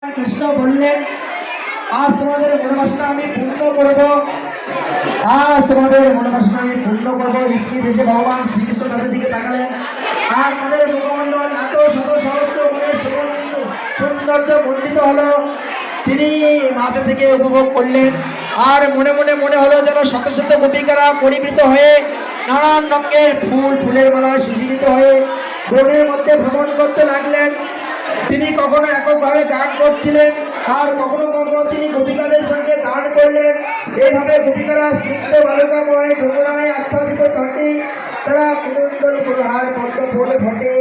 কৃষ্ণ বললেন, আজ তোমাদের মনোবাসনা আমি পূর্ণ করব। আজ তোমাদের মনোবাসনা আমি পূর্ণ করবো। স্ত্রী দেখে ভগবান শ্রীকৃষ্ণ তাদের দিকে তাকালেন, আর তাদের মুখমণ্ডল এত শত সহস্র গুণের সৌন্দর্য মণ্ডিত হলো, তিনি মাঝে থেকে উপভোগ করলেন। আর মনে মনে মনে হলো যেন শত শত গোপিকারা পরিবৃত হয়ে নানান রঙের ফুলের মালায় সুজীবিত হয়ে বনের মধ্যে ভ্রমণ করতে লাগলেন। তিনি কখনো এককভাবে গান করছিলেন, আর কখনো কখনো তিনি গোপিকাদের সঙ্গে গান করলেন। এইভাবে গোপিকারা স্নিগ্ধ বালকাময় যমুনায় আচ্ছাদিত থাকে। তারা কুন্দল প্রহার পদ্ম ফুল ঘটে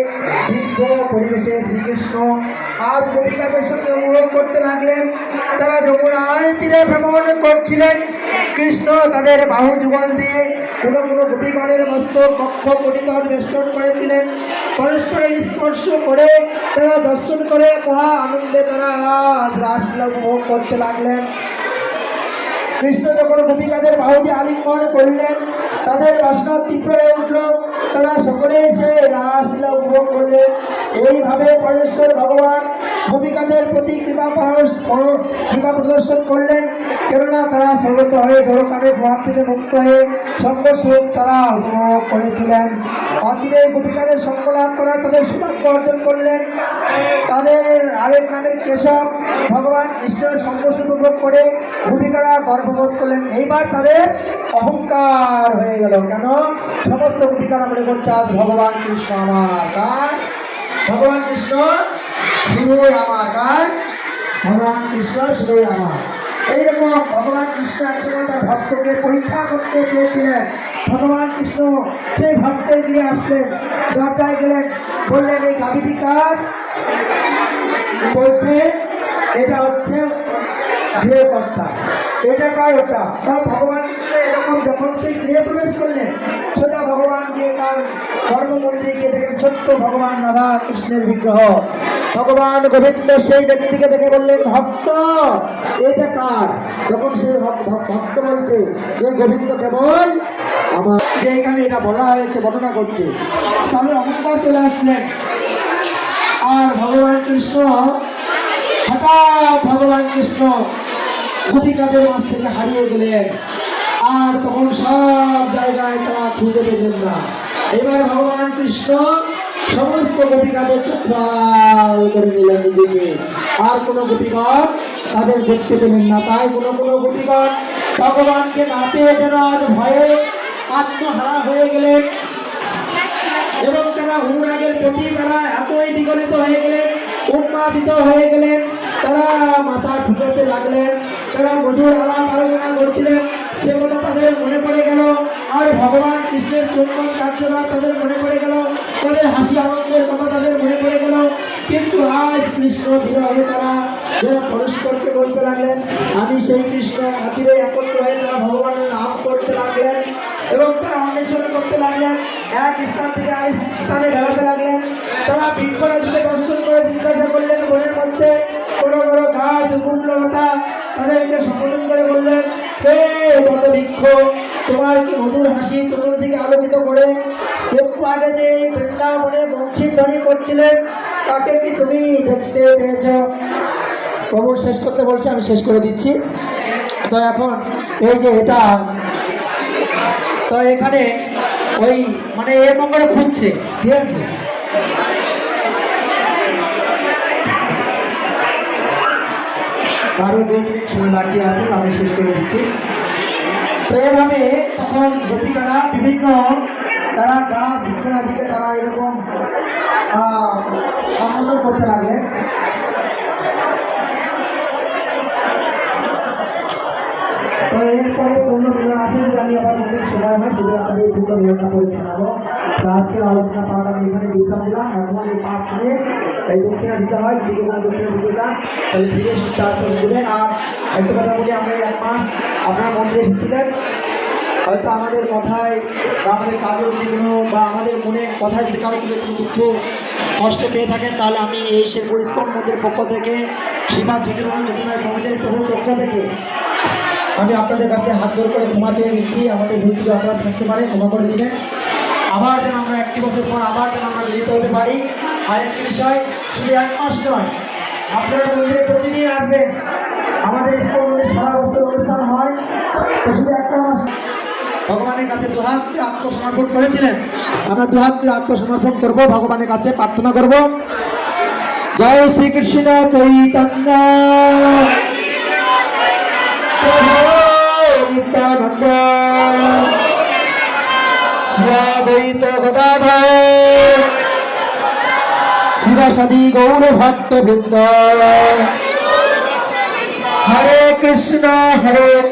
দীর্ঘ পরিবেশে শ্রীকৃষ্ণ আজ গোপিকাদের সঙ্গে উপভোগ করতে লাগলেন। তারা যমুনার তীরে ভ্রমণ করছিলেন। কৃষ্ণ তাদের বাহু যুগল দিয়ে কোনো কোনো গোপীগণের মস্তক কক্ষ পরিকর বেষ্টন করেছিলেন। পরস্পরের স্পর্শ করে তারা দর্শন করে মহা আনন্দে তারা রাসলীলা উপভোগ করতে লাগলেন। কৃষ্ণ যখন গোপিকাদের বাহু দিয়ে আলিঙ্গন করলেন, তাদের বাসনা তীব্র হয়ে উঠল। তারা সকলে এসে রাসলীলা উপভোগ করলেন। এইভাবে পরমেশ্বর ভগবান গোপিকাদের প্রতি কৃপা প্রদর্শন করলেন, কেননা তারা সর্বত হয়ে জড়কালের প্রভাব থেকে মুক্ত হয়ে সঙ্গস্বরূপ তারা উপভোগ করেছিলেন। অচিরে গোপিকাদের সঙ্গলাভ করা তাদের সৌভাগ্য অর্জন করলেন। তাদের আরেক নামের কেশব ভগবান কৃষ্ণের সঙ্গস্বরূপ উপভোগ করে গোপিকারা গর্ববোধ করলেন। এইবার তাদের অহংকার হয়ে গেল। কেন? সমস্ত গোপিকারা মনে করছে আজ ভগবান কৃষ্ণ আমার, কার? ভগবান কৃষ্ণ শুধুই আমার, কার? ভগবান কৃষ্ণ শুধুই আমার। এইরকম ভগবান কৃষ্ণ একসময় তার ভক্তকে পরীক্ষা করতে চেয়েছিলেন। ভগবান কৃষ্ণ সেই ভক্তের গিয়ে আসলেন, দরজায় গেলেন, বললেন এই গাভীটি কার? বলছে এটা হচ্ছে গৃহকর্তা। এটা কার? ওটা। তার ভগবান কৃষ্ণ এরকম যখন সেই গৃহে প্রবেশ করলেন, সোজা ভগবান গিয়ে তার কর্মমন্দিরে গিয়ে দেখেন ছোট্ট ভগবান রাধা কৃষ্ণের বিগ্রহ। ভগবান গোবিন্দ সেই ব্যক্তিকে দেখে বললেন, ভক্ত এটা কার? যখন সেই ভক্ত বলছে যে গোবিন্দ কেবল আমার, যে এখানে এটা বলা হয়েছে, বর্ণনা করছে, তাহলে অহংকার চলে আসলেন। আর ভগবান কৃষ্ণ হঠাৎ ভগবান কৃষ্ণ গোপিকাদের মাঝ থেকে হারিয়ে গেলেন। আর তখন সব জায়গায় তারা খুঁজে পেলেন না। এবার ভগবান কৃষ্ণ সমস্ত গোপিকাদের চক্ষুরাল করে নিলেন নিজেকে। আর কোনো গোপীগণ তাদের দেখতে পেলেন না। তাই কোনো কোনো গোপীগণ ভগবানকে না পেয়ে যেন আজ ভয়ে আত্মহারা হয়ে গেলেন, এবং তারা অনুরাগের প্রতি তারা এতই বিগলিত হয়ে গেলেন, উন্মাদিত হয়ে গেলেন। তারা মাথা ঠুকতে লাগলেন। তারা মধুর আলাপ আলোচনা করছিলেন, সে কথা তাদের মনে পড়ে গেল। আর ভগবান কৃষ্ণের চুম্বন কার্যকলাপ তাদের মনে পড়ে গেল। তাদের হাসি আনন্দের কথা তাদের মনে পড়ে গেল। কিন্তু আজ কৃষ্ণ বিরহে তারা যারা পরস্পরকে বলতে লাগলেন, আমি সেই কৃষ্ণ। আজকে একত্র হয়ে তারা ভগবানের নাম করতে লাগলেন এবং তারা অন্বেষণ করতে লাগলেন। এক স্থান থেকে আরেক স্থানে বেড়াতে লাগলেন। তারা বৃক্ষরাজিকে দর্শন করে জিজ্ঞাসা করলেন, বনের মধ্যে বড় বড় গাছ কুণ্ডলতা, তাদেরকে সম্বোধন করে বললেন, হে বড় বৃক্ষ, তোমার কি মধুর হাসি চতুর্দিকে আলোকিত করে একটু আগে যে বৃন্দাবনে বংশী ধ্বনি করছিলেন, তাকে কি তুমি দেখতে পেয়েছ? প্রভু শেষ করতে বলছে, আমি শেষ করে দিচ্ছি। তো এখন এই যে এটা, তো এখানে ওই মানে এরকম করে খুঁজছে, ঠিক আছে? আরো 2 মিনিট সময় বাকি আছে, আমি শেষ করে দিচ্ছি। তো এভাবে তখন গোপিকারা বিভিন্ন তারা গাছ বৃক্ষরা দিকে তারা এরকম সম্বোধন করতে লাগলেন। তো এরপরে অন্য বিধান আছে, যদি আমি আবার মন্দির সময় হয় সেটা আপনাদের দুটো বিবেচনা করে জানাবো। আজকের আলোচনা পাঠ আমি এখানে বিশ্রাম দিলাম। এখন এই পাঠ নিয়ে এই দক্ষিণা দিতে হয়, দিকে কোনো দক্ষিণা দিতে চান তাহলে ফিরে চার্জ করে দেবেন। আর একটা কথা বলি, আমরা 1 মাস আপনার মন্দিরে এসেছিলেন, হয়তো আমাদের কথায় বা আমাদের কাজের কোনো বা আমাদের মনে কথায় যদি কারো কোনো দুঃখ কষ্ট পেয়ে থাকেন, তাহলে আমি এই শেরপুর ইসকন মন্দিরের পক্ষ থেকে শ্রীমৎ জ্যোতির্ময় জ্যোতির্ময় কমিটির প্রভুর পক্ষ থেকে আমি আপনাদের কাছে হাত জোর করে ক্ষমা চেয়ে নিচ্ছি। আমাদের ভুল ত্রুটি অপরাধ থাকতে পারে, ক্ষমা করে দিবেন। আবার যেন আমরা 1 বছর পর আবার যেন আমরা মিলিত হতে পারি। আরেকটি বিষয়, শুধু 1 মাস নয়, আপনারা মন্দিরে প্রতিদিন আসবে। আমাদের স্কুলে সারা বছর অনুষ্ঠান হয়, তো শুধু একটা মাস ভগবানের কাছে দুহাত দিয়ে আত্মসমর্পণ করেছিলেন। আমরা দুহাত দিয়ে আত্মসমর্পণ করব, ভগবানের কাছে প্রার্থনা করব। জয় শ্রীকৃষ্ণ চৈতন্য প্রভু নিত্যানন্দ শ্রী অদ্বৈত গদাধর শিবাসাদি গৌর ভক্ত বৃন্দ। হরে কৃষ্ণ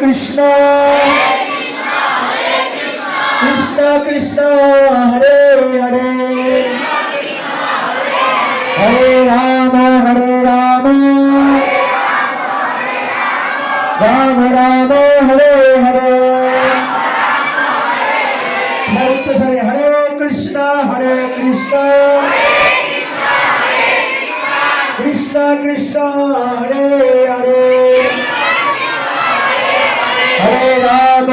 কৃষ্ণ কৃষ্ণ হরে হরে, হরে রাম রাম রাম হরে হরে, হরে কৃষ্ণ কৃষ্ণ কৃষ্ণ হরে হরে, হরে রাম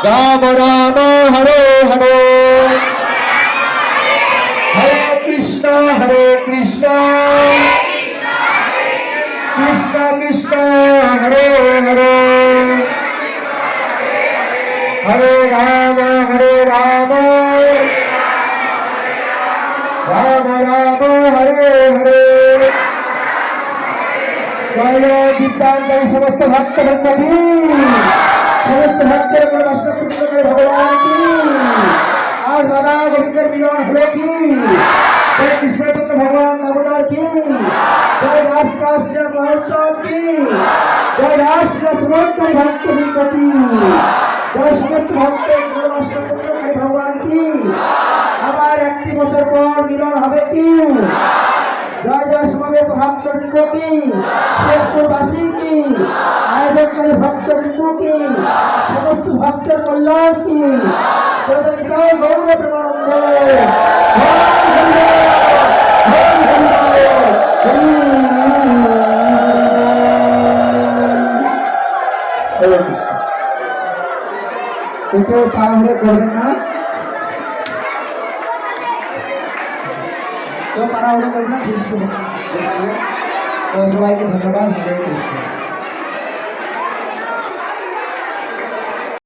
রাম রাম হরে হরে, হরে কৃষ্ণ কৃষ্ণ কৃষ্ণ হরে হরে, হরে রাম রাম রাম হরে হরে। জয় দীপ্তাঙ্গ সমস্ত ভক্তবৃন্দ কি, সমস্ত ভক্তের উপর বাসনা পূর্ণ করে ভগবান কি, আজ রাধা গোবিন্দের মিলন হলো কি, জয় কৃষ্ণচন্দ্র ভগবান দামোদর কি, জয় রাস মহোৎসব কি, জয় রাস সমর্থন ভক্তবৃন্দ কি, জয় সমস্ত ভক্তের উপর বাসনা পূর্ণ করে ভগবান কি, আবার একটি বছর পর মিলন হবে কি, জয় জয় সমবেত ভক্তবৃন্দ কি, শেখপুরবাসী কি, আয়োজনকারী ভক্তবৃন্দ কি, সমস্ত ভক্তের কল্যাণ কি, জয় গৌর প্রেমানন্দ। কেউ তাড়াহুড়ো করবেন না, কেউ তাড়াহুড়ো করবেন না, সবাইকে ধন্যবাদ।